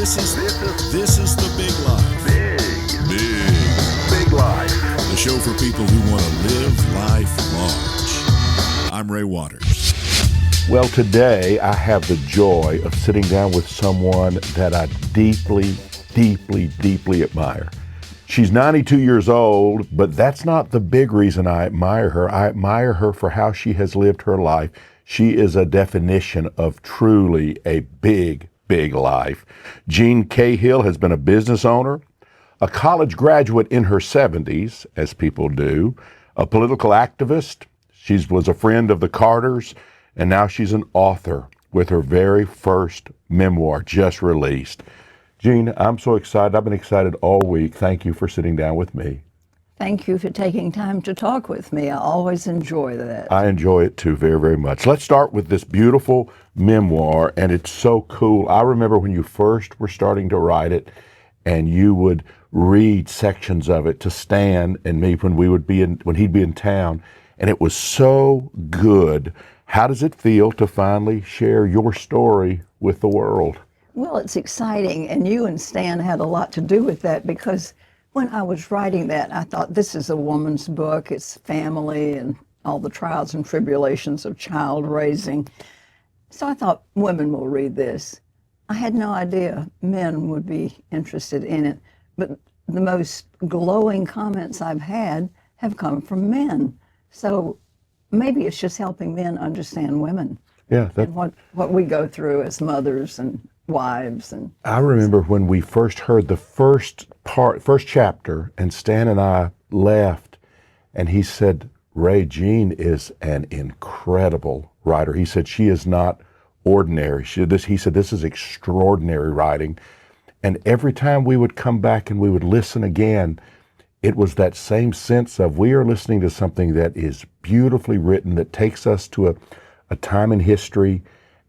This is The Big Life. Big Life. The show for people who want to live life large. I'm Ray Waters. Well, today I have the joy of sitting down with someone that I deeply, deeply, deeply admire. She's 92 years old, but that's not the big reason I admire her. I admire her for how she has lived her life. She is a definition of truly a big life. Jeanne Cahill has been a business owner, a college graduate in her 70s, as people do, a political activist. She was a friend of the Carters, and now she's an author with her very first memoir just released. Jeanne, I'm so excited. I've been excited all week. Thank you for sitting down with me. Thank you for taking time to talk with me. I always enjoy that. I enjoy it too very, very much. Let's start with this beautiful memoir, and it's so cool. I remember when you first were starting to write it, and you would read sections of it to Stan and me when he'd be in town, and it was so good. How does it feel to finally share your story with the world? Well, it's exciting, and you and Stan had a lot to do with that, because when I was writing that, I thought, this is a woman's book. It's family and all the trials and tribulations of child raising. So I thought women will read this. I had no idea men would be interested in it, but the most glowing comments I've had have come from men. So maybe it's just helping men understand women. Yeah, and what we go through as mothers and wives. And I remember when we first heard the first chapter, and Stan and I left, and he said, Ray, Jeanne is an incredible writer. He said she is not ordinary. He said this is extraordinary writing. And every time we would come back and we would listen again, it was that same sense of we are listening to something that is beautifully written, that takes us to a time in history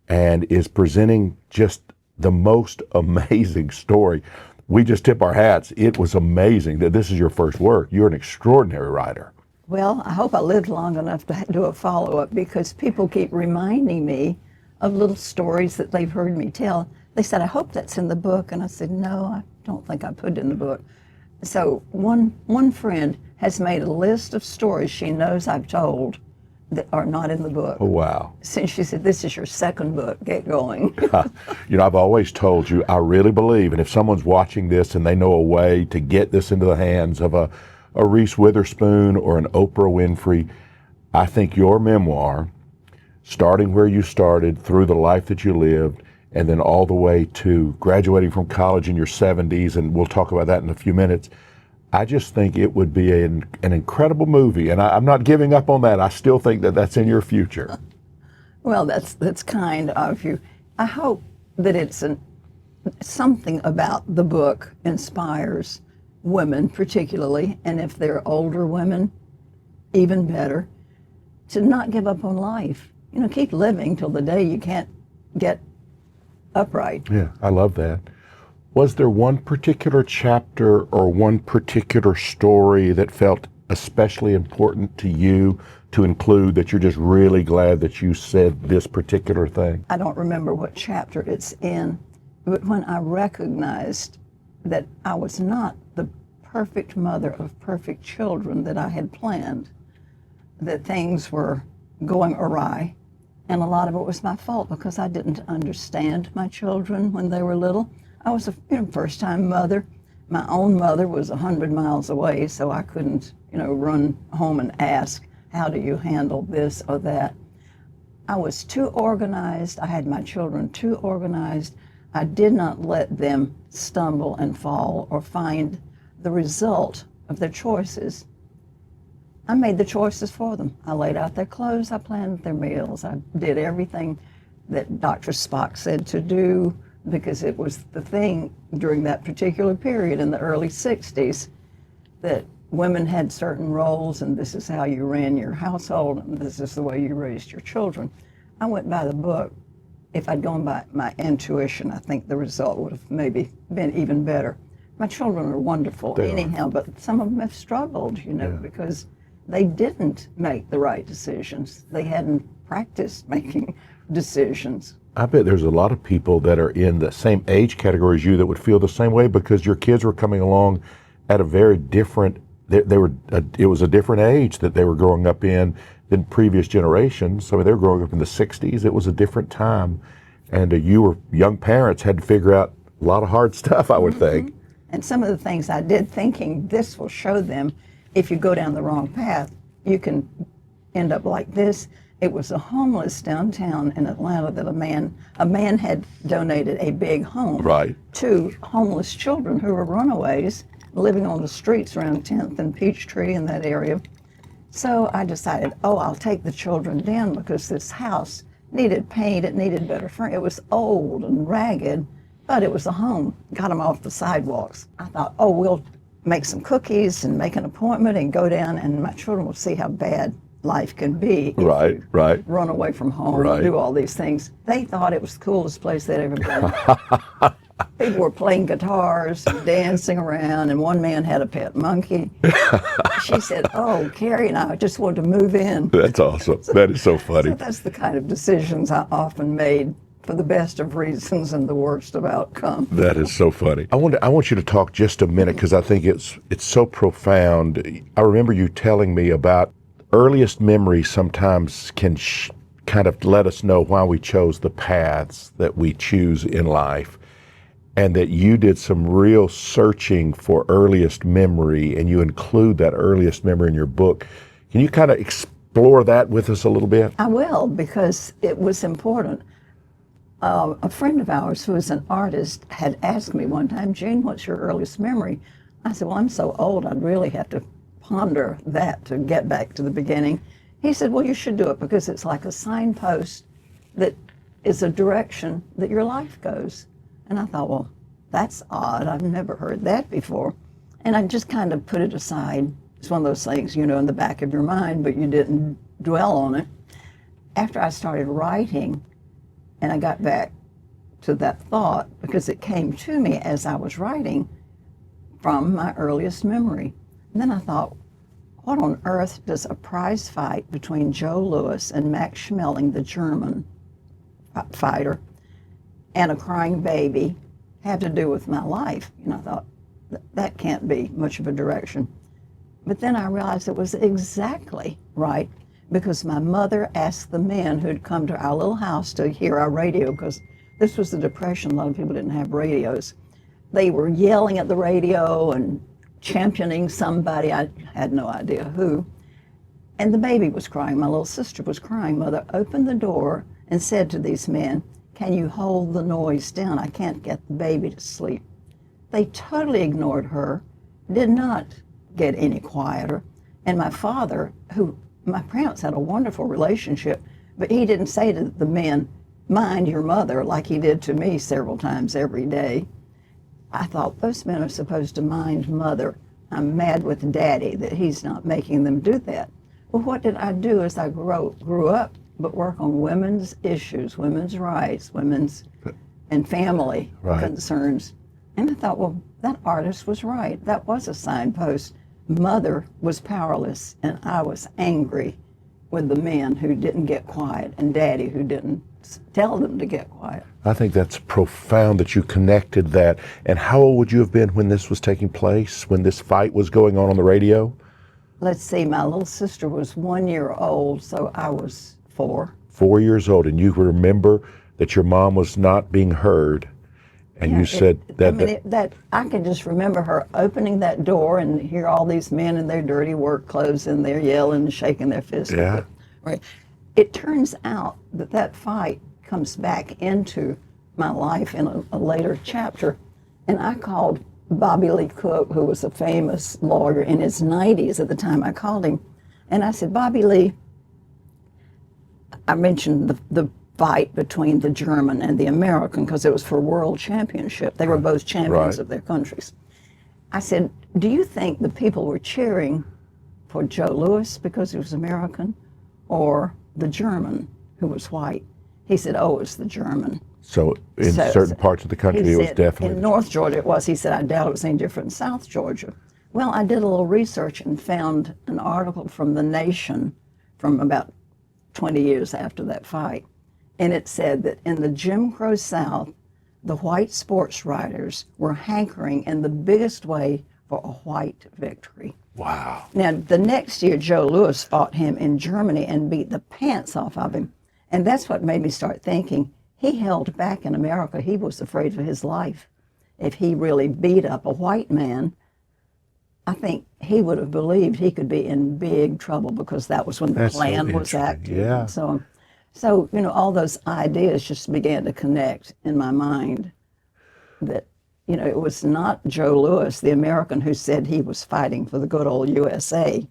and is presenting just the most amazing story. We just tip our hats. It was amazing that this is your first work. You're an extraordinary writer. Well, I hope I lived long enough to do a follow-up, because people keep reminding me of little stories that they've heard me tell. They said, I hope that's in the book. And I said, no, I don't think I put it in the book. So one friend has made a list of stories she knows I've told that are not in the book. Oh, wow. Since she said, this is your second book, get going. I've always told you, I really believe, and if someone's watching this and they know a way to get this into the hands of a Reese Witherspoon or an Oprah Winfrey, I think your memoir, starting where you started, through the life that you lived, and then all the way to graduating from college in your 70s, and we'll talk about that in a few minutes, I just think it would be an incredible movie, and I'm not giving up on that. I still think that that's in your future. Well, that's kind of you. I hope that it's something about the book inspires women particularly, and if they're older women, even better, to not give up on life. Keep living till the day you can't get upright. Yeah, I love that. Was there one particular chapter or one particular story that felt especially important to you to include, that you're just really glad that you said this particular thing? I don't remember what chapter it's in, but when I recognized that I was not the perfect mother of perfect children that I had planned, that things were going awry, and a lot of it was my fault because I didn't understand my children when they were little. I was a first-time mother. My own mother was 100 miles away, so I couldn't, run home and ask, how do you handle this or that? I was too organized. I had my children too organized. I did not let them stumble and fall or find the result of their choices. I made the choices for them. I laid out their clothes, I planned their meals, I did everything that Dr. Spock said to do, because it was the thing during that particular period in the early 60s that women had certain roles, and this is how you ran your household, and this is the way you raised your children. I went by the book. If I'd gone by my intuition, I think the result would have maybe been even better. My children are wonderful anyhow, but some of them have struggled, because they didn't make the right decisions. They hadn't practiced making decisions. I bet there's a lot of people that are in the same age category as you that would feel the same way, because your kids were coming along at a very different, it was a different age that they were growing up in than previous generations. I mean, they were growing up in the 60s. It was a different time. And you were young parents, had to figure out a lot of hard stuff, I would think. And some of the things I did thinking, this will show them if you go down the wrong path, you can end up like this. It was a homeless downtown in Atlanta that a man had donated a big home to homeless children who were runaways living on the streets around 10th and Peachtree in that area. So I decided, I'll take the children down because this house needed paint, it needed better furniture. It was old and ragged, but it was a home. Got them off the sidewalks. I thought, we'll make some cookies and make an appointment and go down, and my children will see how bad life can be if you run away from home and do all these things. They thought it was the coolest place they'd ever been. People were playing guitars and dancing around, and one man had a pet monkey. She said, Carrie and I just wanted to move in. That's awesome. That is so funny. So that's the kind of decisions I often made for the best of reasons and the worst of outcome. That is so funny. I want you to talk just a minute, because I think it's so profound. I remember you telling me about earliest memories sometimes can kind of let us know why we chose the paths that we choose in life, and that you did some real searching for earliest memory, and you include that earliest memory in your book. Can you kind of explore that with us a little bit? I will, because it was important. A friend of ours who is an artist had asked me one time, Jeanne, what's your earliest memory? I said, well, I'm so old, I'd really have to ponder that to get back to the beginning. He said, well, you should do it because it's like a signpost that is a direction that your life goes. And I thought, well, that's odd. I've never heard that before. And I just kind of put it aside. It's one of those things, in the back of your mind, but you didn't dwell on it. After I started writing, and I got back to that thought because it came to me as I was writing from my earliest memory. And then I thought, what on earth does a prize fight between Joe Louis and Max Schmeling, the German fighter, and a crying baby have to do with my life? And I thought, that can't be much of a direction. But then I realized it was exactly right, because my mother asked the men who'd come to our little house to hear our radio, because this was the Depression, a lot of people didn't have radios. They were yelling at the radio and championing somebody, I had no idea who. And the baby was crying, my little sister was crying. Mother opened the door and said to these men, can you hold the noise down? I can't get the baby to sleep. They totally ignored her, did not get any quieter. And my father, my parents had a wonderful relationship, but he didn't say to the men, mind your mother, like he did to me several times every day. I thought, those men are supposed to mind mother. I'm mad with daddy that he's not making them do that. Well, what did I do as I grew up but work on women's issues, women's rights, women's and family concerns? And I thought, well, that artist was right. That was a signpost. Mother was powerless, and I was angry with the men who didn't get quiet, and daddy who didn't tell them to get quiet. I think that's profound that you connected that. And how old would you have been when this was taking place, when this fight was going on the radio? Let's see, my little sister was 1 year old, so I was 4. 4 years old, and you remember that your mom was not being heard. And you said that I can just remember her opening that door and hear all these men in their dirty work clothes in there yelling and shaking their fists. Yeah. Right. It turns out that fight comes back into my life in a later chapter. And I called Bobby Lee Cook, who was a famous lawyer in his 90s at the time I called him. And I said, Bobby Lee, I mentioned the fight between the German and the American because it was for world championship. They were both champions of their countries. I said, do you think the people were cheering for Joe Louis because he was American, or the German who was white? He said, oh, it's the German. So in certain parts of the country, it was definitely... In North Georgia it was. He said, I doubt it was any different in South Georgia. Well, I did a little research and found an article from The Nation from about 20 years after that fight. And it said that in the Jim Crow South, the white sports writers were hankering in the biggest way for a white victory. Wow. Now, the next year, Joe Louis fought him in Germany and beat the pants off of him. And that's what made me start thinking, he held back in America. He was afraid for his life. If he really beat up a white man, I think he would have believed he could be in big trouble, because that was when the plan was active. Yeah. So, all those ideas just began to connect in my mind that, it was not Joe Louis, the American, who said he was fighting for the good old USA.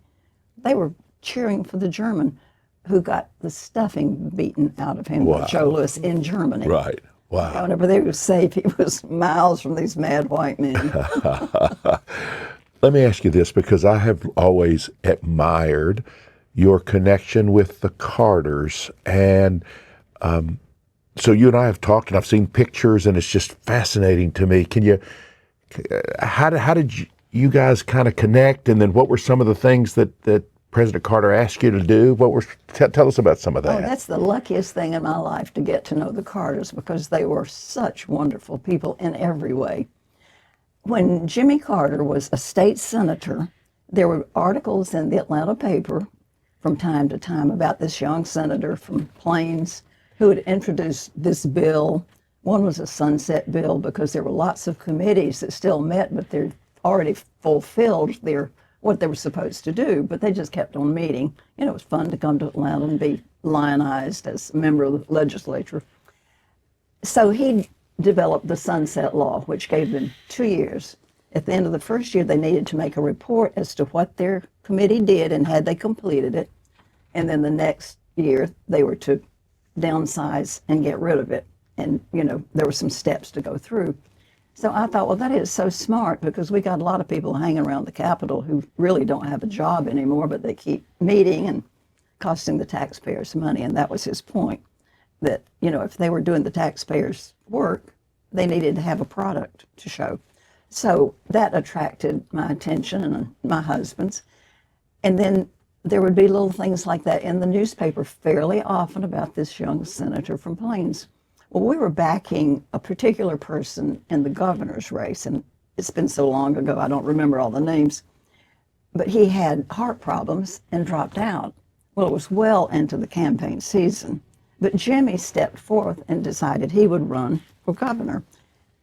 They were cheering for the German who got the stuffing beaten out of him by Joe Louis in Germany. Right. Wow. Whenever they were safe, he was miles from these mad white men. Let me ask you this, because I have always admired your connection with the Carters. And so you and I have talked, and I've seen pictures, and it's just fascinating to me. How did you guys kind of connect? And then what were some of the things that President Carter asked you to do? Tell us about some of that. Oh, that's the luckiest thing in my life, to get to know the Carters, because they were such wonderful people in every way. When Jimmy Carter was a state senator, there were articles in the Atlanta paper from time to time about this young senator from Plains who had introduced this bill. One was a sunset bill, because there were lots of committees that still met, but they're already fulfilled what they were supposed to do, but they just kept on meeting. It was fun to come to Atlanta and be lionized as a member of the legislature. So he developed the Sunset Law, which gave them 2 years. At the end of the first year, they needed to make a report as to what their committee did and had they completed it. And then the next year, they were to downsize and get rid of it. And, there were some steps to go through. So I thought, well, that is so smart, because we got a lot of people hanging around the Capitol who really don't have a job anymore, but they keep meeting and costing the taxpayers money. And that was his point, that, if they were doing the taxpayers' work, they needed to have a product to show. So that attracted my attention and my husband's. And then there would be little things like that in the newspaper fairly often about this young senator from Plains. Well, we were backing a particular person in the governor's race, and it's been so long ago, I don't remember all the names, but he had heart problems and dropped out. Well, it was well into the campaign season, but Jimmy stepped forth and decided he would run for governor.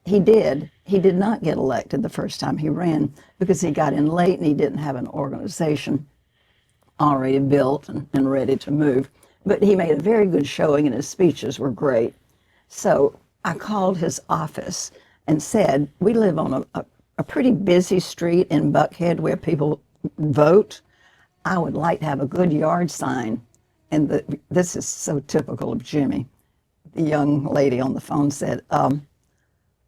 He did. He did not get elected the first time he ran, because he got in late and he didn't have an organization already built and ready to move. But he made a very good showing, and his speeches were great. So I called his office and said, we live on a pretty busy street in Buckhead where people vote. I would like to have a good yard sign. And this is so typical of Jimmy. The young lady on the phone said, well,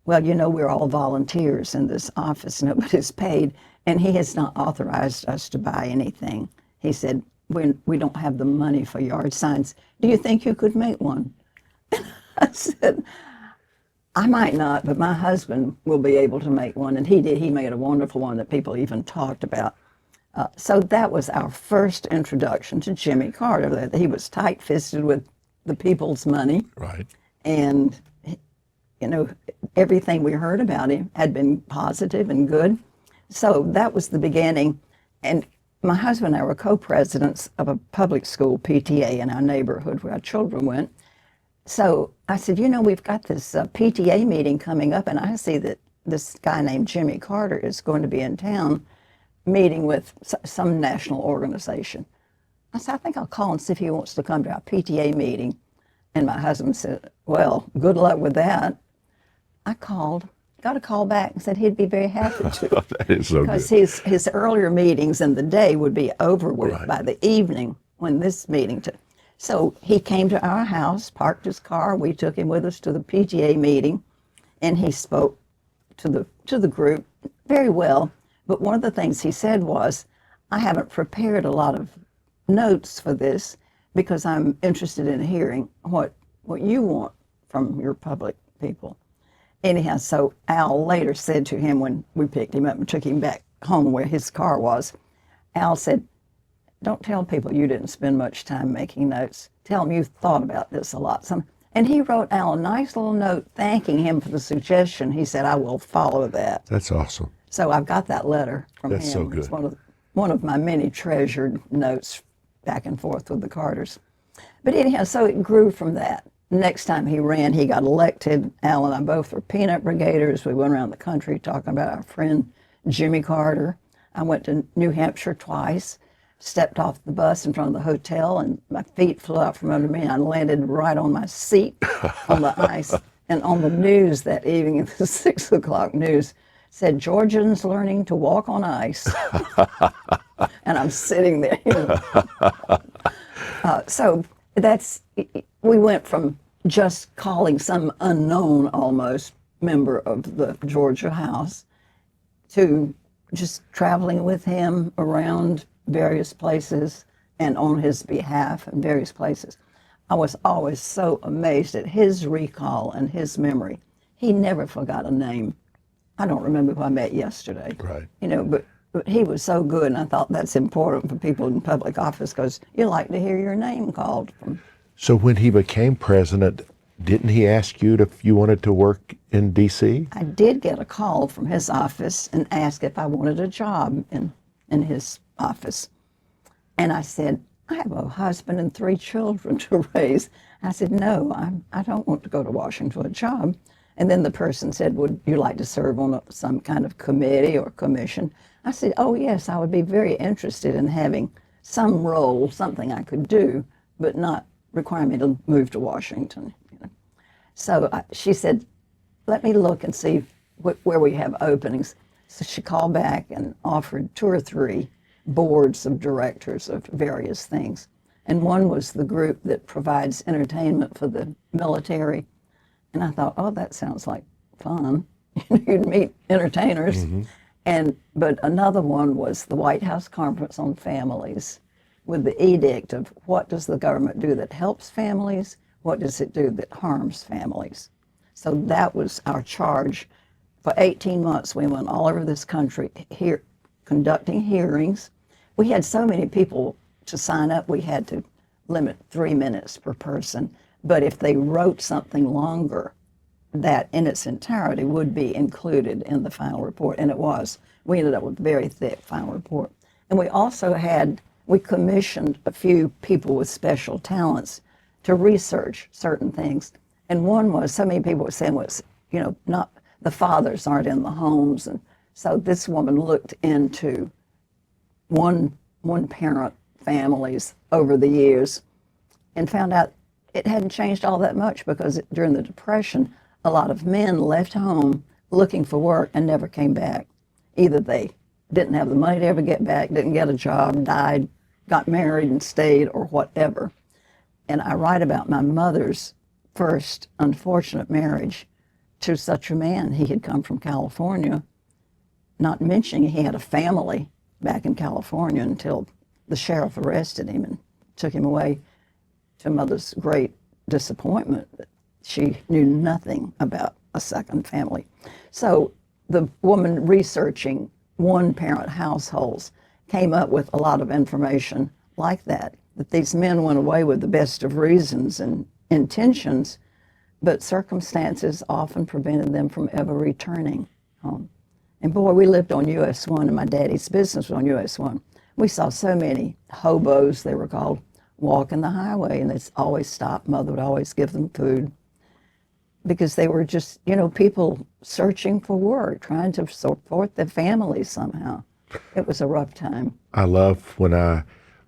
we're all volunteers in this office. Nobody's paid. And he has not authorized us to buy anything. He said, we don't have the money for yard signs. Do you think you could make one? I said, I might not, but my husband will be able to make one. And he did. He made a wonderful one that people even talked about. So that was our first introduction to Jimmy Carter. He was tight-fisted with the people's money. Right. And, everything we heard about him had been positive and good. So that was the beginning. And my husband and I were co-presidents of a public school PTA in our neighborhood where our children went. So I said, we've got this PTA meeting coming up, and I see that this guy named Jimmy Carter is going to be in town meeting with some national organization. I said, I think I'll call and see if he wants to come to our PTA meeting. And my husband said, well, good luck with that. I called, got a call back and said he'd be very happy to. That is so because good. his earlier meetings in the day would be over with Right. by the evening when this meeting took. So he came to our house, parked his car. We took him with us to the PTA meeting, and he spoke to the group very well. But one of the things he said was, I haven't prepared a lot of notes for this because I'm interested in hearing what you want from your public people. Anyhow, so Al later said to him when we picked him up and took him back home where his car was, Al said, don't tell people you didn't spend much time making notes. Tell them you thought about this a lot. And he wrote Al a nice little note thanking him for the suggestion. He said, I will follow that. That's awesome. So I've got that letter from him. That's so good. It's one of my many treasured notes back and forth with the Carters. But anyhow, so it grew from that. Next time he ran, he got elected. Al and I both were peanut brigaders. We went around the country talking about our friend Jimmy Carter. I went to New Hampshire twice, stepped off the bus in front of the hotel, and my feet flew out from under me. I landed right on my seat on the ice. And on the news that evening, the 6 o'clock news, said, Georgians learning to walk on ice. And I'm sitting there. So we went from just calling some unknown almost member of the Georgia House to just traveling with him around various places and on his behalf in various places. I was always so amazed at his recall and his memory. He never forgot a name. I don't remember who I met yesterday. Right. But he was so good, and I thought that's important for people in public office because you like to hear your name called. So when he became president, didn't he ask you if you wanted to work in D.C.? I did get a call from his office and asked if I wanted a job in his office. And I said, I have a husband and 3 children to raise. I said, no, I don't want to go to Washington for a job. And then the person said, would you like to serve on some kind of committee or commission? I said, oh, yes, I would be very interested in having some role, something I could do, but not require me to move to Washington. So she said, let me look and see where we have openings. So she called back and offered 2 or 3 boards of directors of various things. And one was the group that provides entertainment for the military. And I thought, oh, that sounds like fun. You'd meet entertainers. Mm-hmm. But another one was the White House Conference on Families with the edict of what does the government do that helps families? What does it do that harms families? So that was our charge. For 18 months, we went all over this country here conducting hearings. We had so many people to sign up, we had to limit 3 minutes per person. But if they wrote something longer, that in its entirety would be included in the final report, and it was. We ended up with a very thick final report. And we commissioned a few people with special talents to research certain things. And one was, so many people were saying was, not the fathers aren't in the homes. And so this woman looked into one parent families over the years and found out it hadn't changed all that much because during the Depression, a lot of men left home looking for work and never came back. Either they didn't have the money to ever get back, didn't get a job, died, got married and stayed, or whatever. And I write about my mother's first unfortunate marriage to such a man. He had come from California, not mentioning he had a family back in California until the sheriff arrested him and took him away, to Mother's great disappointment that she knew nothing about a second family. So the woman researching one-parent households came up with a lot of information like that these men went away with the best of reasons and intentions, but circumstances often prevented them from ever returning home. And boy, we lived on US 1, and my daddy's business was on US 1. We saw so many hobos, they were called, walking the highway, and they'd always stop. Mother would always give them food because they were just, people searching for work, trying to support their families somehow. It was a rough time. I love when I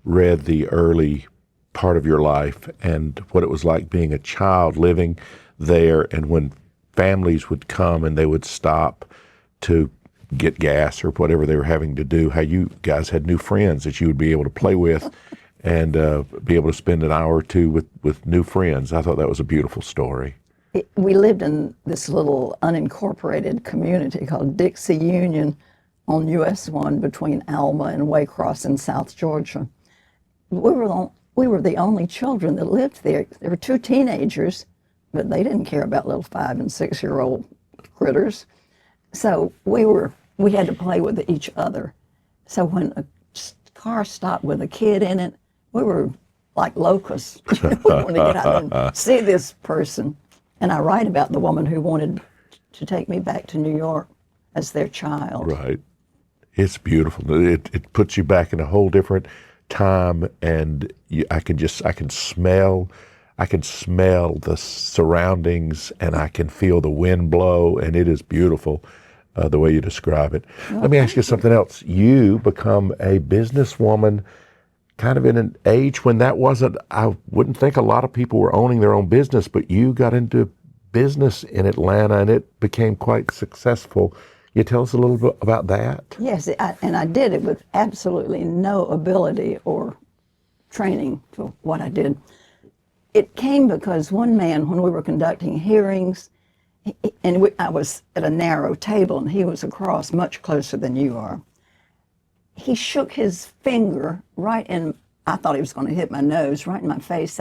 read the early part of your life and what it was like being a child living there, and when families would come and they would stop to get gas or whatever they were having to do, how you guys had new friends that you would be able to play with and be able to spend an hour or two with new friends. I thought that was a beautiful story. We lived in this little unincorporated community called Dixie Union on US 1 between Alma and Waycross in South Georgia. We were the only children that lived there. There were 2 teenagers, but they didn't care about little 5 and 6-year-old critters. So we had to play with each other. So when a car stopped with a kid in it, we were like locusts. We want to get out there and see this person. And I write about the woman who wanted to take me back to New York as their child. Right. It's beautiful. It puts you back in a whole different time, and I can smell the surroundings, and I can feel the wind blow, and it is beautiful the way you describe it. Let me ask you something else. You become a businesswoman kind of in an age when that wasn't, I wouldn't think a lot of people were owning their own business, but you got into business in Atlanta and it became quite successful. You tell us a little bit about that? Yes, and I did it with absolutely no ability or training for what I did. It came because one man, when we were conducting hearings, I was at a narrow table and he was across, much closer than you are. He shook his finger right in, I thought he was going to hit my nose, right in my face,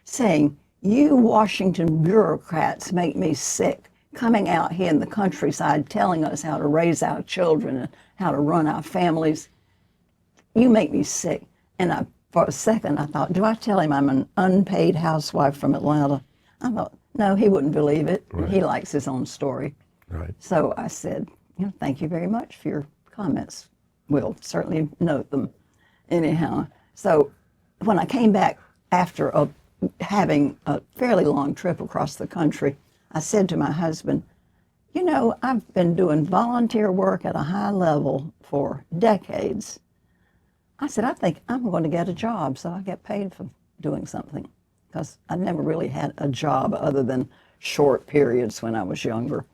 saying, "You Washington bureaucrats make me sick, coming out here in the countryside telling us how to raise our children and how to run our families. You make me sick." And for a second, I thought, do I tell him I'm an unpaid housewife from Atlanta? I thought, no, he wouldn't believe it. Right. He likes his own story. Right. So I said, thank you very much for your comments. We'll certainly note them. Anyhow, so when I came back after having a fairly long trip across the country, I said to my husband, I've been doing volunteer work at a high level for decades. I said, I think I'm going to get a job so I get paid for doing something, because I never really had a job other than short periods when I was younger.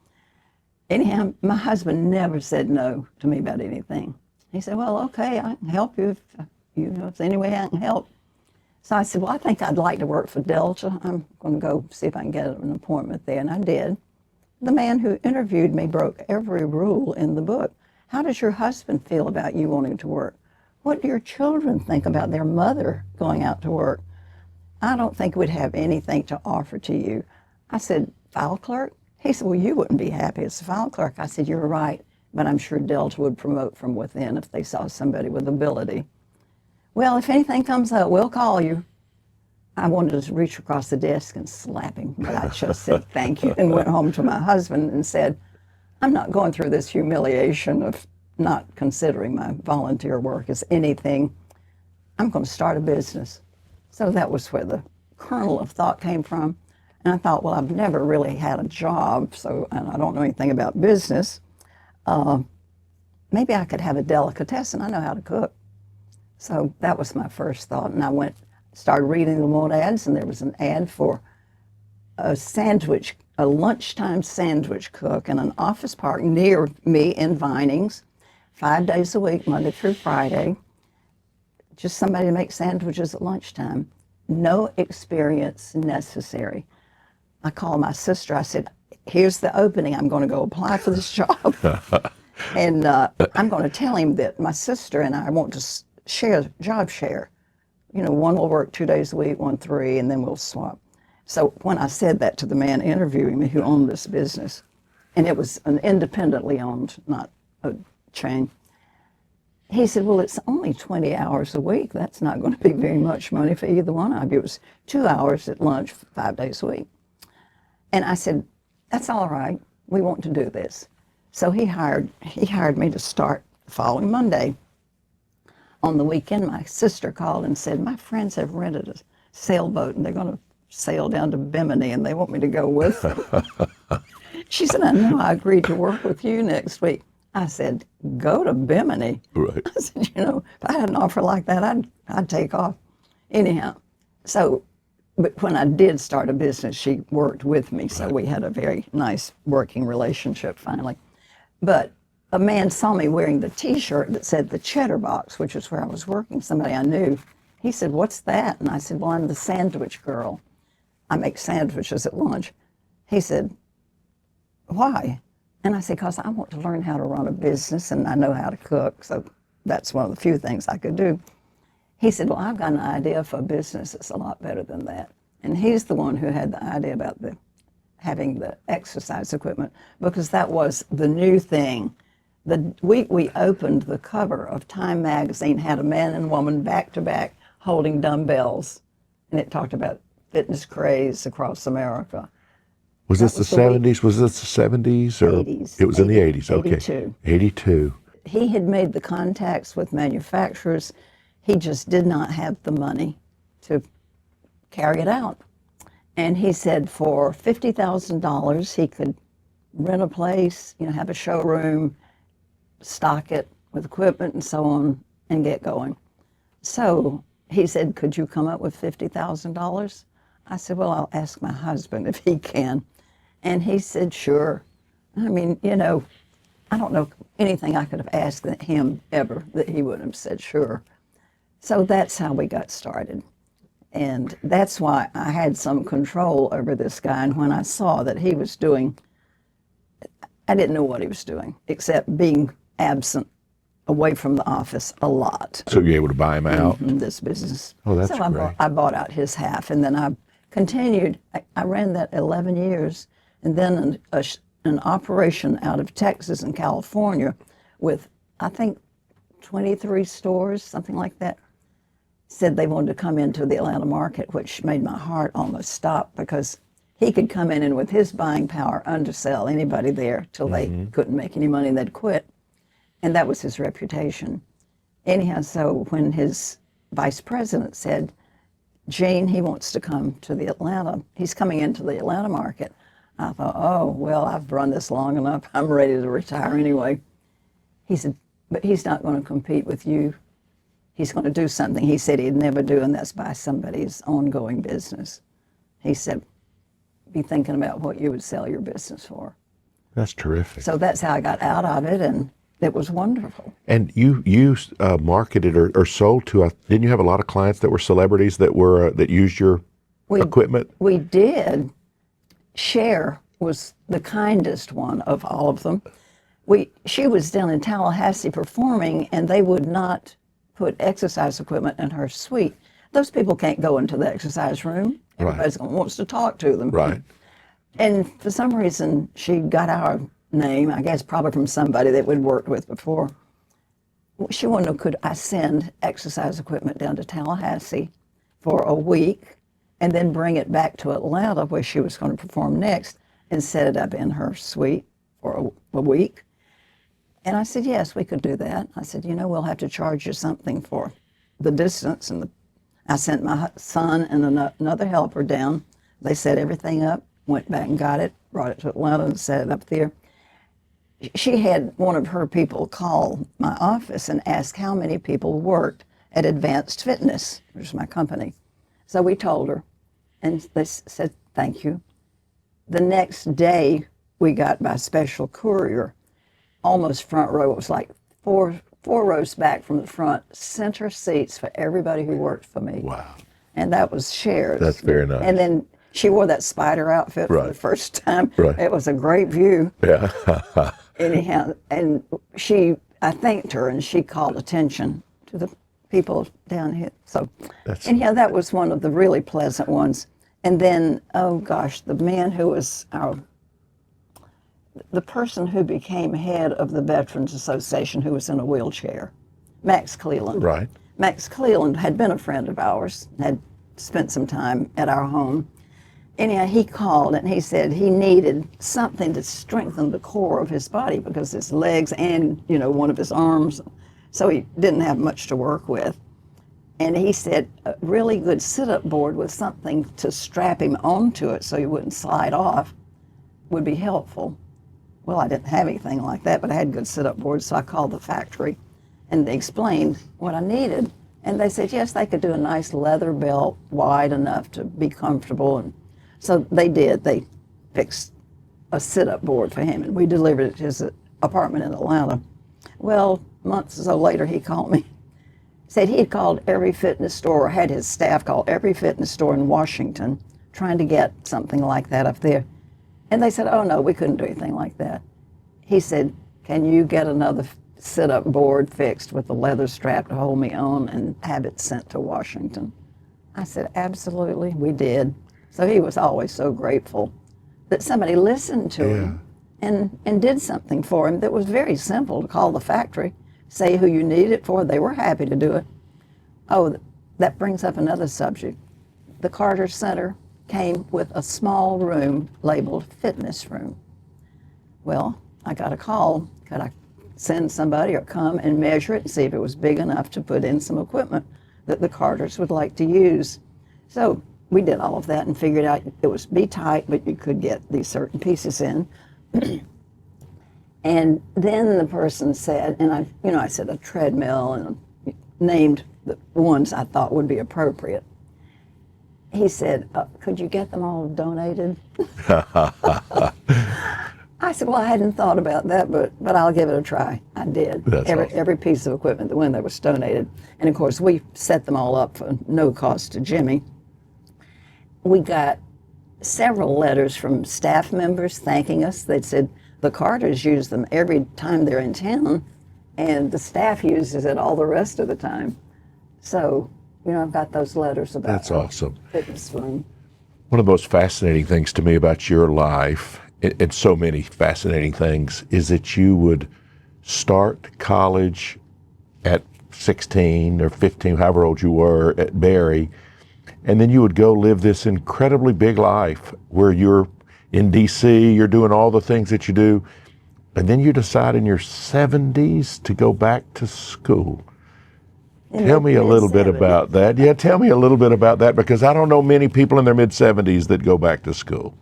Anyhow, my husband never said no to me about anything. He said, well, okay, I can help you if there's any way I can help. So I said, well, I think I'd like to work for Delta. I'm going to go see if I can get an appointment there, and I did. The man who interviewed me broke every rule in the book. How does your husband feel about you wanting to work? What do your children think about their mother going out to work? I don't think we'd have anything to offer to you. I said, file clerk? He said, well, you wouldn't be happy as a file clerk. I said, you're right, but I'm sure Delta would promote from within if they saw somebody with ability. Well, if anything comes up, we'll call you. I wanted to reach across the desk and slap him, but I just said thank you and went home to my husband and said, I'm not going through this humiliation of not considering my volunteer work as anything. I'm going to start a business. So that was where the kernel of thought came from. And I thought, well, I've never really had a job, and I don't know anything about business. Maybe I could have a delicatessen. I know how to cook. So that was my first thought. And I started reading the want ads, and there was an ad for a lunchtime sandwich cook in an office park near me in Vinings, 5 days a week, Monday through Friday. Just somebody to make sandwiches at lunchtime. No experience necessary. I called my sister. I said, here's the opening. I'm going to go apply for this job. And I'm going to tell him that my sister and I want to job share. One will work 2 days a week, one 3, and then we'll swap. So when I said that to the man interviewing me who owned this business, and it was an independently owned, not a chain, he said, well, it's only 20 hours a week. That's not going to be very much money for either one of you. It was 2 hours at lunch 5 days a week. And I said, that's all right. We want to do this. So he hired me to start the following Monday. On the weekend, my sister called and said, my friends have rented a sailboat and they're going to sail down to Bimini and they want me to go with them. She said, I know, I agreed to work with you next week. I said, go to Bimini? Right. I said, if I had an offer like that, I'd take off. Anyhow, but when I did start a business, she worked with me, so we had a very nice working relationship finally. But a man saw me wearing the T-shirt that said the Cheddar Box, which is where I was working, somebody I knew. He said, what's that? And I said, well, I'm the sandwich girl. I make sandwiches at lunch. He said, why? And I said, because I want to learn how to run a business and I know how to cook, so that's one of the few things I could do. He said, well, I've got an idea for a business that's a lot better than that. And he's the one who had the idea about having the exercise equipment, because that was the new thing. The week we opened, the cover of Time magazine had a man and woman back to back holding dumbbells. and it talked about fitness craze across America. Was this the was the week. 70s? Was this the 70s? Or 80s. It was in the 80s, okay. 82. 82. He had made the contacts with manufacturers. He just did not have the money to carry it out. And he said for $50,000, he could rent a place, have a showroom, stock it with equipment and so on, and get going. So he said, could you come up with $50,000? I said, well, I'll ask my husband if he can. And he said, sure. I mean, I don't know anything I could have asked him ever that he wouldn't have said sure. So that's how we got started. And that's why I had some control over this guy. And when I saw that he was doing, I didn't know what he was doing, except being absent away from the office a lot. So you're able to buy him out? In this business. Oh, that's so great. I bought out his half, and then I continued. I ran that 11 years, and then an operation out of Texas and California with, I think, 23 stores, something like that, said they wanted to come into the Atlanta market, which made my heart almost stop because he could come in and with his buying power undersell anybody there till they couldn't make any money and they'd quit. And that was his reputation. Anyhow, so when his vice president said, Jeanne, he wants to come to the Atlanta, he's coming into the Atlanta market, I thought, oh, well, I've run this long enough. I'm ready to retire anyway. He said, but he's not going to compete with you. He's going to do something he said he'd never do, and that's buy somebody's ongoing business. He said, be thinking about what you would sell your business for. That's terrific. So that's how I got out of it, and it was wonderful. And you marketed or sold to, didn't you have a lot of clients that were celebrities that were that used your equipment? We did. Cher was the kindest one of all of them. She was down in Tallahassee performing, and they would not put exercise equipment in her suite. Those people can't go into the exercise room. Everybody wants to talk to them. Right. And for some reason, she got our name, I guess probably from somebody that we'd worked with before. She wanted to know, could I send exercise equipment down to Tallahassee for a week and then bring it back to Atlanta where she was going to perform next and set it up in her suite for a week? And I said, yes, we could do that. I said, we'll have to charge you something for the distance. And I sent my son and another helper down. They set everything up, went back and got it, brought it to Atlanta and set it up there. She had one of her people call my office and ask how many people worked at Advanced Fitness, which is my company. So we told her, and they said, thank you. The next day, we got by special courier, almost front row. It was like four rows back from the front, center seats for everybody who worked for me. Wow. And that was Cher's. That's very nice. And then she wore that spider outfit for the first time. Right. It was a great view. Yeah. Anyhow, and I thanked her, and she called attention to the people down here. So anyhow, that was one of the really pleasant ones. And then, oh gosh, the man who was the person who became head of the Veterans Association, who was in a wheelchair, Max Cleland. Right. Max Cleland had been a friend of ours, had spent some time at our home. Anyhow, he called and he said he needed something to strengthen the core of his body because his legs and, one of his arms, so he didn't have much to work with. And he said a really good sit-up board with something to strap him onto it so he wouldn't slide off would be helpful. Well, I didn't have anything like that, but I had good sit-up boards, so I called the factory and they explained what I needed. And they said, yes, they could do a nice leather belt wide enough to be comfortable. And so they did. They fixed a sit-up board for him, and we delivered it to his apartment in Atlanta. Well, months or so later, he called me. Said he had called every fitness store, or had his staff call every fitness store in Washington, trying to get something like that up there. And they said, oh, no, we couldn't do anything like that. He said, can you get another sit-up board fixed with a leather strap to hold me on and have it sent to Washington? I said, absolutely, we did. So he was always so grateful that somebody listened to him and did something for him that was very simple, to call the factory, say who you needed it for. They were happy to do it. Oh, that brings up another subject. the Carter Center came with a small room labeled fitness room. Well, I got a call. Could I send somebody or come and measure it and see if it was big enough to put in some equipment that the Carters would like to use? So we did all of that and figured out it was be tight, but you could get these certain pieces in. And then the person said, and I said a treadmill and named the ones I thought would be appropriate. He said, could you get them all donated? I said, well, I hadn't thought about that, but I'll give it a try. I did. Every piece of equipment that went there was donated. And of course, we set them all up for no cost to Jimmy. We got several letters from staff members thanking us. They'd said the Carters use them every time they're in town, and the staff uses it all the rest of the time. So, I've got those letters about That's awesome. fitness room. One of the most fascinating things to me about your life, and so many fascinating things, is that you would start college at 16 or 15, however old you were, at Berry, and then you would go live this incredibly big life where you're in D.C., you're doing all the things that you do, and then you decide in your 70s to go back to school. Tell me a little bit about that. Yeah, tell me a little bit about that, because I don't know many people in their mid-70s that go back to school.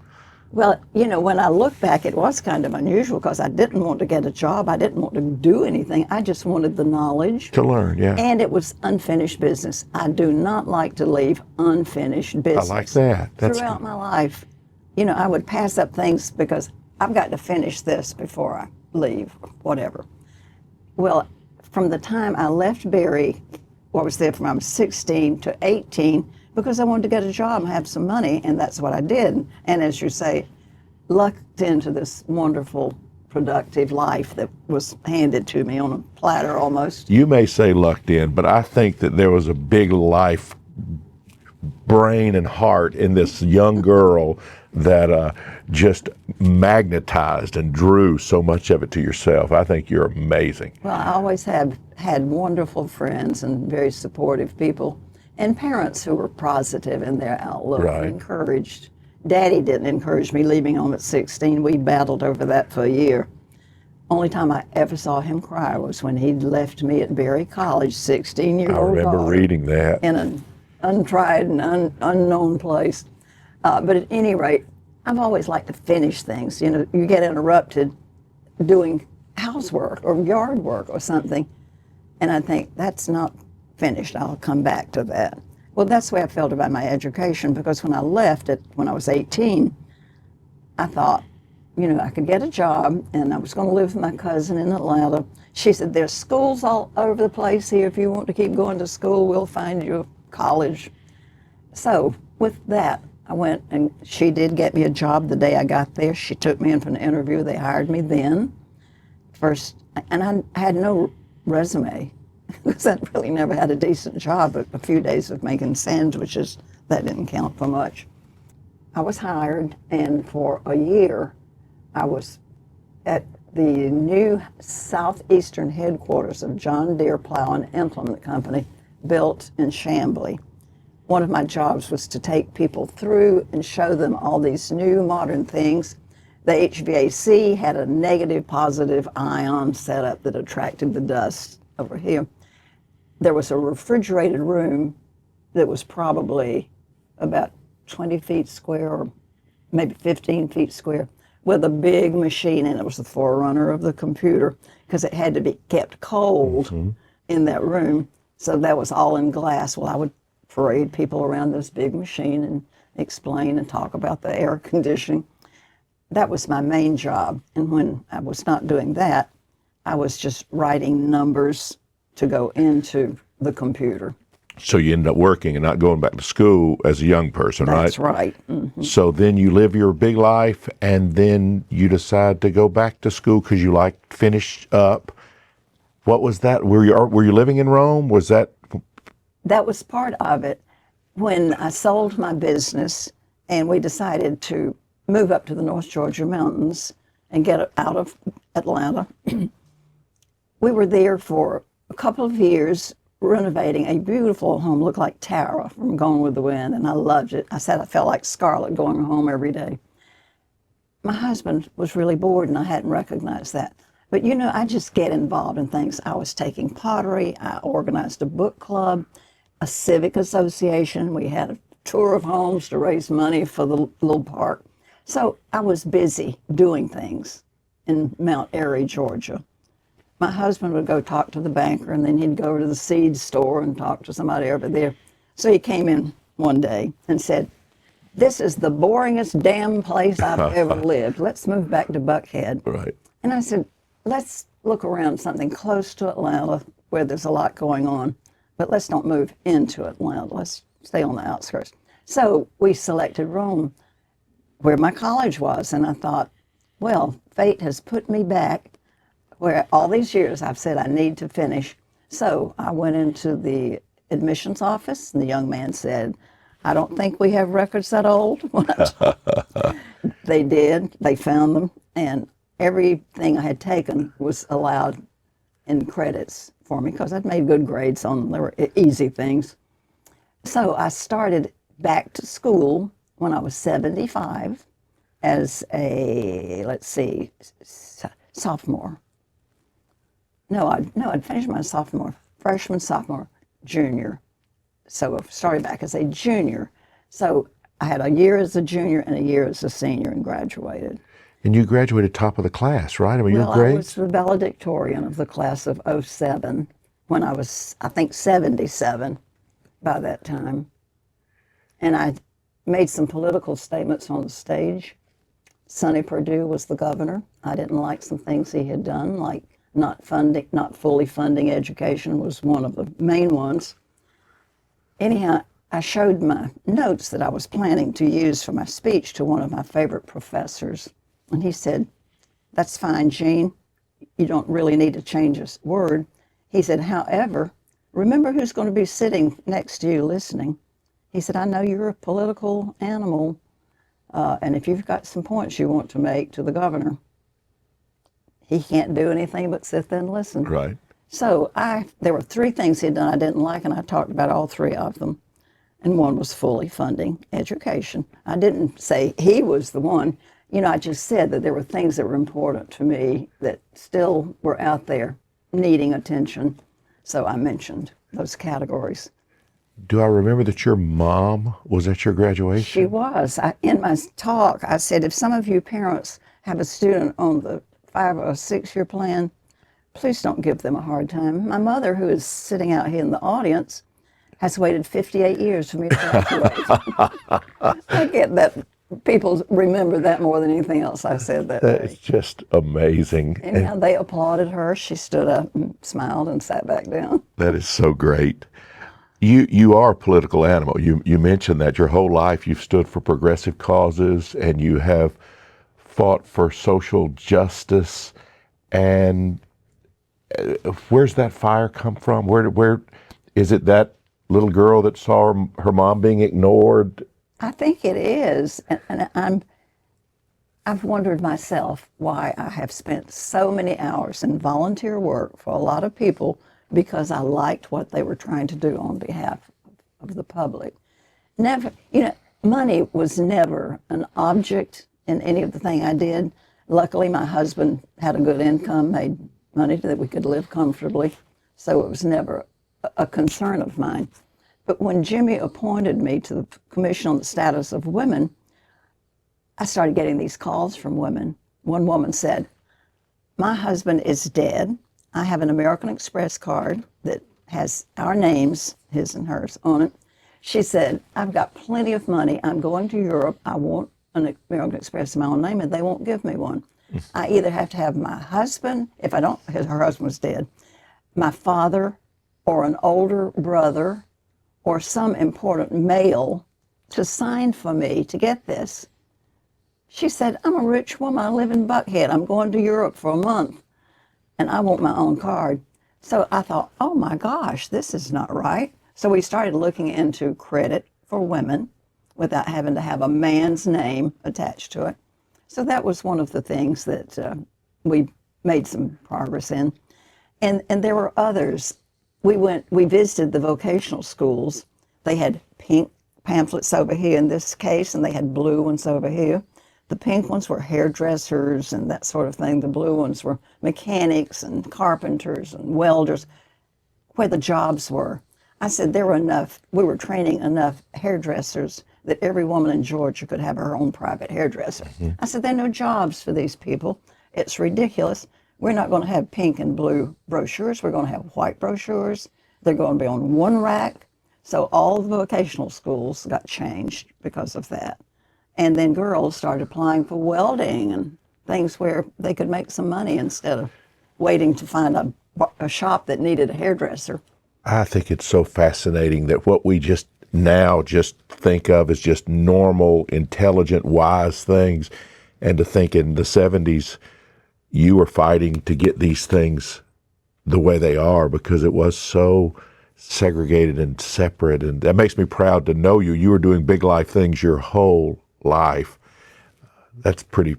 Well, when I look back, it was kind of unusual because I didn't want to get a job. I didn't want to do anything. I just wanted the knowledge. To learn, yeah. And it was unfinished business. I do not like to leave unfinished business. I like that. Throughout my life, I would pass up things because I've got to finish this before I leave, or whatever. Well, from the time I left Berry, I was there from I was 16 to 18, because I wanted to get a job and have some money, and that's what I did. And as you say, lucked into this wonderful, productive life that was handed to me on a platter almost. You may say lucked in, but I think that there was a big life, brain and heart in this young girl that just magnetized and drew so much of it to yourself. I think you're amazing. Well, I always have had wonderful friends and very supportive people, and parents who were positive in their outlook, Right. encouraged. Daddy didn't encourage me leaving home at 16. We battled over that for a year. Only time I ever saw him cry was when he left me at Berry College, 16-year-old I remember daughter, reading that. in an untried and unknown place. But at any rate, I've always liked to finish things. You get interrupted doing housework or yard work or something, and I think that's not finished. I'll come back to that. Well, that's the way I felt about my education, because when I left it, when I was 18, I thought, I could get a job, and I was going to live with my cousin in Atlanta. She said, there's schools all over the place here. If you want to keep going to school, we'll find you a college. So with that, I went, and she did get me a job the day I got there. She took me in for an interview. They hired me then. First, and I had no resume, because I really never had a decent job, but a few days of making sandwiches, that didn't count for much. I was hired, and for a year, I was at the new southeastern headquarters of John Deere Plow and Implement Company, built in Chamblee. One of my jobs was to take people through and show them all these new modern things. The HVAC had a negative positive ion setup that attracted the dust over here. There was a refrigerated room that was probably about 20 feet square, or maybe 15 feet square, with a big machine, and it was the forerunner of the computer, because it had to be kept cold in that room. So that was all in glass. Well, I would parade people around this big machine and explain and talk about the air conditioning. That was my main job. And when I was not doing that, I was just writing numbers to go into the computer. So you ended up working and not going back to school as a young person, right? That's right. Mm-hmm. So then you live your big life, and then you decide to go back to school because you liked finish up. What was that? Were you living in Rome? Was that? That was part of it. When I sold my business and we decided to move up to the North Georgia mountains and get out of Atlanta, we were there for a couple of years renovating a beautiful home, looked like Tara from Gone with the Wind, and I loved it. I said I felt like Scarlett going home every day. My husband was really bored, and I hadn't recognized that. But you know, I just get involved in things. I was taking pottery. I organized a book club, a civic association. We had a tour of homes to raise money for the little park. So I was busy doing things in Mount Airy, Georgia. My husband would go talk to the banker, and then he'd go to the seed store and talk to somebody over there. So he came in one day and said, "This is the boringest damn place I've ever lived. Let's move back to Buckhead." Right. And I said, "Let's look around something close to Atlanta where there's a lot going on, but let's don't move into Atlanta. Let's stay on the outskirts." So we selected Rome, where my college was, and I thought, well, fate has put me back where all these years I've said I need to finish. So I went into the admissions office, and the young man said, "I don't think we have records that old." They did. They found them, and everything I had taken was allowed in credits for me because I'd made good grades on them. They were easy things. So I started back to school when I was 75 as a, let's see, sophomore. No, I'd finished my freshman, sophomore, junior. So I started back as a junior. So I had a year as a junior and a year as a senior and graduated. And you graduated top of the class, right? I mean, Well, your grades? I was the valedictorian of the class of '07 when I was, I think, 77 by that time. And I made some political statements on the stage. Sonny Perdue was the governor. I didn't like some things he had done, like not fully funding education was one of the main ones. Anyhow, I showed my notes that I was planning to use for my speech to one of my favorite professors. And he said, "That's fine, Jeanne. You don't really need to change a word." He said, "However, remember who's going to be sitting next to you listening." He said, "I know you're a political animal, and if you've got some points you want to make to the governor, he can't do anything but sit there and listen." Right. So there were three things he'd done I didn't like, and I talked about all three of them. And one was fully funding education. I didn't say he was the one. You know, I just said that there were things that were important to me that still were out there needing attention. So I mentioned those categories. Do I remember that your mom was at your graduation? She was. In my talk, I said, if some of you parents have a student on the 5 or 6 year plan, please don't give them a hard time. My mother, who is sitting out here in the audience, has waited 58 years for me to graduate. I get that. People remember that more than anything else I said that day. It's just amazing. And they applauded her. She stood up and smiled and sat back down. That is so great. You are a political animal. You mentioned that your whole life you've stood for progressive causes and you have fought for social justice. And where's that fire come from? Where is it that little girl that saw her mom being ignored? I think it is, and I've wondered myself why I have spent so many hours in volunteer work for a lot of people because I liked what they were trying to do on behalf of the public. Never, money was never an object in any of the thing I did. Luckily, my husband had a good income, made money that we could live comfortably, so it was never a concern of mine. But when Jimmy appointed me to the Commission on the Status of Women, I started getting these calls from women. One woman said, "My husband is dead. I have an American Express card that has our names, his and hers, on it." She said, "I've got plenty of money. I'm going to Europe. I want an American Express in my own name, and they won't give me one. I either have to have my husband, if I don't," her husband was dead, "my father or an older brother or some important male to sign for me to get this." She said, "I'm a rich woman. I live in Buckhead. I'm going to Europe for a month, and I want my own card." So I thought, oh my gosh, this is not right. So we started looking into credit for women without having to have a man's name attached to it. So that was one of the things that we made some progress in. And there were others. we visited the vocational schools. They had pink pamphlets over here in this case, and they had blue ones over here. The pink ones were hairdressers and that sort of thing. The blue ones were mechanics and carpenters and welders, where the jobs were. I said there were enough, we were training enough hairdressers that every woman in Georgia could have her own private hairdresser. I said there are no jobs for these people. It's ridiculous. We're not going to have pink and blue brochures. We're going to have white brochures. They're going to be on one rack. So all the vocational schools got changed because of that. And then girls started applying for welding and things where they could make some money instead of waiting to find a shop that needed a hairdresser. I think it's so fascinating that what we just think of as just normal, intelligent, wise things, and to think in the 70s you were fighting to get these things the way they are because it was so segregated and separate. And that makes me proud to know you. You were doing big life things your whole life. That's pretty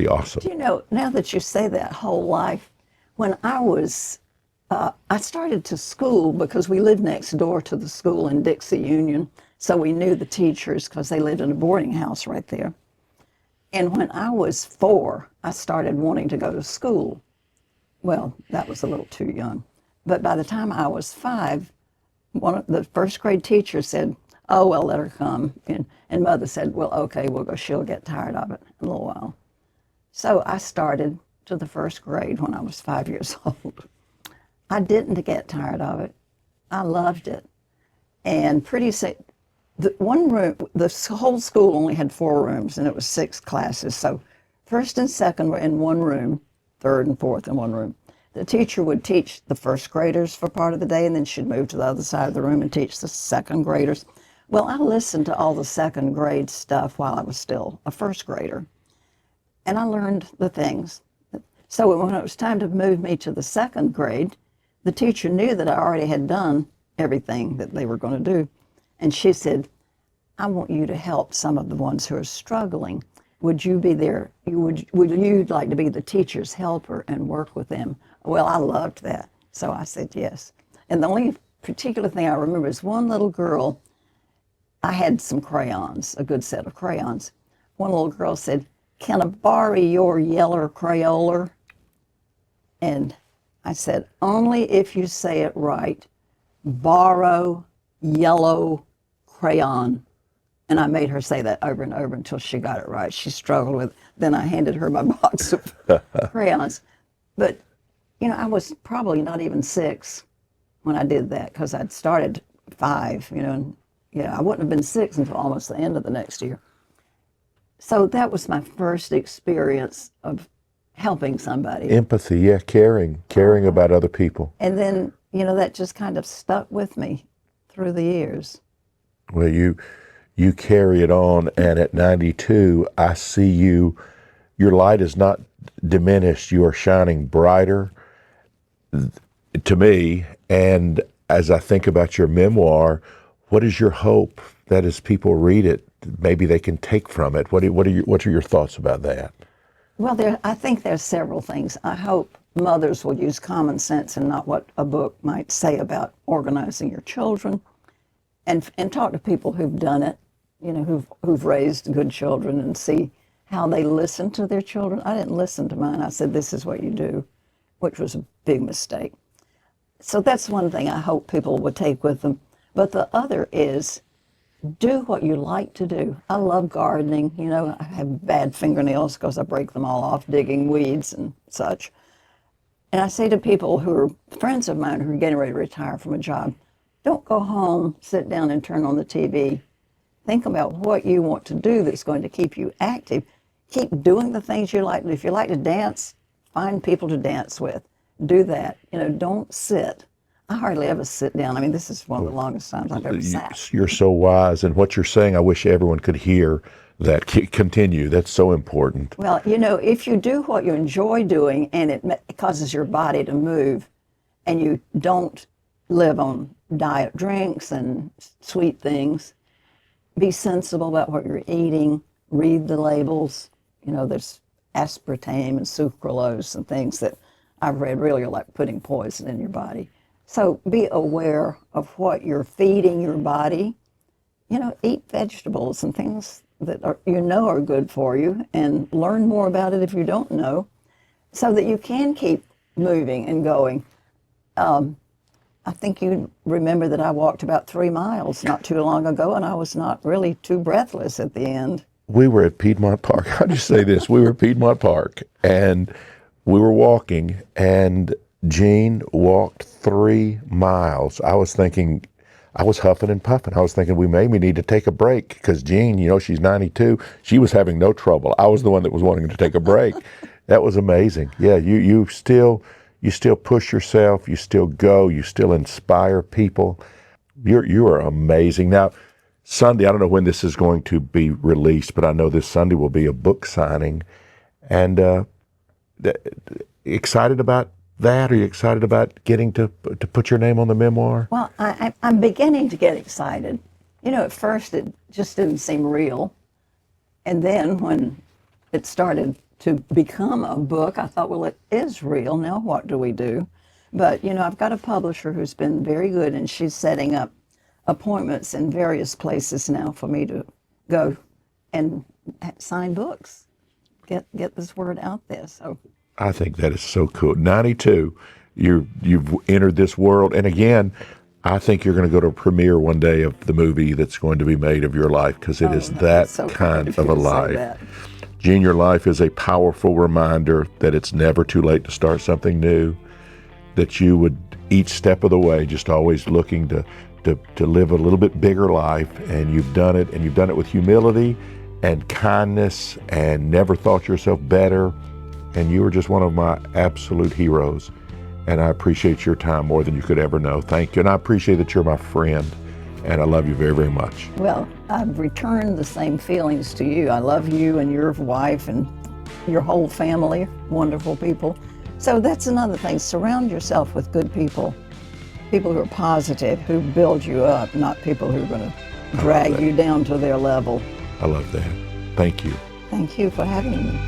awesome. Do you know, now that you say that, whole life, when I started to school because we lived next door to the school in Dixie Union, so we knew the teachers because they lived in a boarding house right there. And when I was 4, I started wanting to go to school. Well, that was a little too young. But by the time I was 5, one of the first grade teachers said, "Oh, well, let her come." And Mother said, "Well, okay, we'll go. She'll get tired of it in a little while." So I started to the first grade when I was 5 years old. I didn't get tired of it. I loved it. And pretty soon, the whole school only had 4 rooms, and it was 6 classes. So first and second were in one room, third and fourth in one room. The teacher would teach the first graders for part of the day, and then she'd move to the other side of the room and teach the second graders. Well, I listened to all the second grade stuff while I was still a first grader, and I learned the things. So when it was time to move me to the second grade, the teacher knew that I already had done everything that they were going to do, and she said, "I want you to help some of the ones who are struggling. Would you be there? Would you like to be the teacher's helper and work with them?" Well, I loved that, so I said yes. And the only particular thing I remember is one little girl, I had some crayons, a good set of crayons. One little girl said, "Can I borrow your yellow Crayola?" And I said, "Only if you say it right, borrow yellow crayon." And I made her say that over and over until she got it right. She struggled with it. Then I handed her my box of crayons. But, you know, I was probably not even 6 when I did that because I'd started 5, and I wouldn't have been 6 until almost the end of the next year. So that was my first experience of helping somebody. Empathy, yeah, caring about other people. And then, that just kind of stuck with me through the years. Well, you carry it on, and at 92, I see your light is not diminished. You are shining brighter to me. And as I think about your memoir, what is your hope that as people read it, maybe they can take from it? What are your thoughts about that? Well, I think there's several things. I hope mothers will use common sense and not what a book might say about organizing your children, and talk to people who've done it, who've raised good children, and see how they listen to their children. I didn't listen to mine. I said, "This is what you do," which was a big mistake. So that's one thing I hope people would take with them. But the other is, do what you like to do. I love gardening. I have bad fingernails because I break them all off digging weeds and such. And I say to people who are friends of mine who are getting ready to retire from a job, don't go home, sit down and turn on the TV. Think about what you want to do that's going to keep you active. Keep doing the things you like. If you like to dance, find people to dance with. Do that. Don't sit. I hardly ever sit down. I mean, this is one of the longest times I've ever sat. You're so wise, and what you're saying, I wish everyone could hear that. Continue. That's so important. Well, if you do what you enjoy doing and it causes your body to move, and you don't live on diet drinks and sweet things, be sensible about what you're eating, read the labels. There's aspartame and sucralose and things that I've read really are like putting poison in your body. So be aware of what you're feeding your body. You know, eat vegetables and things that are, you know, are good for you, and learn more about it if you don't know, so that you can keep moving and going. I think you remember that I walked about 3 miles not too long ago, and I was not really too breathless at the end. We were at Piedmont Park. I'll just say this. We were at Piedmont Park, and we were walking, and Jeanne walked 3 miles. I was thinking, I was huffing and puffing. I was thinking we maybe need to take a break, because Jeanne, you know, she's 92. She was having no trouble. I was the one that was wanting to take a break. That was amazing. Yeah, you still push yourself. You still go. You still inspire people. You are amazing. Now, Sunday, I don't know when this is going to be released, but I know this Sunday will be a book signing. And excited about that? Are you excited about getting to put your name on the memoir? Well, I'm beginning to get excited. You know, at first it just didn't seem real. And then when it started to become a book, I thought, well, it is real. Now what do we do? But, you know, I've got a publisher who's been very good, and she's setting up appointments in various places now for me to go and sign books, get this word out there. So I think that is so cool. 92, you've entered this world, and again, I think you're going to go to a premiere one day of the movie that's going to be made of your life, because it is that so kind of of a you to say life. that. Jeanne, your life is a powerful reminder that it's never too late to start something new, that you would each step of the way just always looking to live a little bit bigger life, and you've done it, and you've done it with humility and kindness, and never thought yourself better, and you are just one of my absolute heroes, and I appreciate your time more than you could ever know. Thank you, and I appreciate that you're my friend, and I love you very, very much. Well, I've returned the same feelings to you. I love you and your wife and your whole family, wonderful people. So that's another thing. Surround yourself with good people, people who are positive, who build you up, not people who are going to drag you down to their level. I love that. Thank you. Thank you for having me.